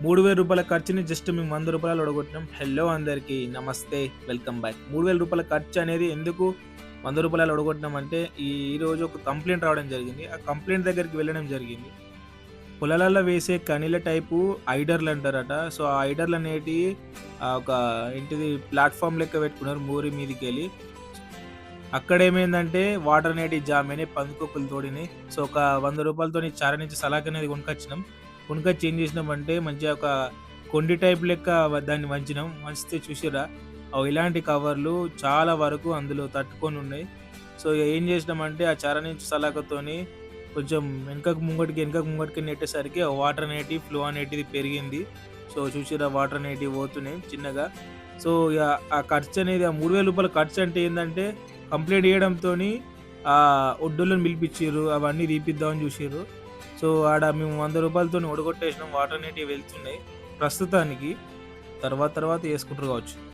రూ. 3000 ఖర్చుని జస్ట్ మేము రూ. 100 ఒడగొట్టినాం. హలో అందరికీ నమస్తే. Welcome back. రూ. 3000 ఖర్చు అనేది ఎందుకు రూ. 100 ఒడగొట్టినామంటే ఈరోజు ఒక కంప్లెయింట్ రావడం జరిగింది. ఆ కంప్లెయింట్ దగ్గరికి వెళ్ళడం జరిగింది. పొలాలలో వేసే కనీల టైపు ఐడర్‌లు అంటారట. సో, ఆ ఐడర్‌లు అనేటియి ఒక ఏంటిది ప్లాట్‌ఫార్మ్ లెక్క పెట్టుకున్నారు మోరి మీదికెళ్ళి. అక్కడేమైందంటే వాటర్ అనేటివి జామ్ అయినాయి. పందికొక్కులు తోడినాయి. సో, ఒక రూ. 100తోని చార నుంచి సలాక్ అనేది కొనుకొచ్చినాం. కొనుకొచ్చి ఏం చేసినామంటే మంచిగా ఒక కొండి టైప్ లెక్క దాన్ని వంచినాం. వంచితే చూసిర్రా? ఇలాంటి కవర్లు చాలా వరకు అందులో తట్టుకొనున్నాయి. సో, ఏం చేసినామంటే ఆ చార నుంచి సలాకతోని కొంచెం వెనకకు ముంగటికి నెట్టేసరికి ఆ వాటర్ అనేటివి ఫ్లో అనేటిది పెరిగింది. సో, చూసిర్రా వాటర్ అనేటివి పోతున్నాయి చిన్నగా. సో, ఇగ ఆ ఖర్చనేది ఆ రూ. 3000 ఖర్చంటే ఏందంటే కంప్లెయింట్ ఇయ్యడంతోని ఒడ్డోళ్ళని పిలిపిచ్చిర్రు. అవన్నీ తీపిద్దామని జూషిర్రు. సో, ఆడ మేము రూ. 100తోని ఒడగొట్టేసినాం. వాటర్ అనేటివి వెళ్తున్నాయి ప్రస్తుతానికి. తర్వాత తర్వాత యేసుకుంటారు గావచ్చు.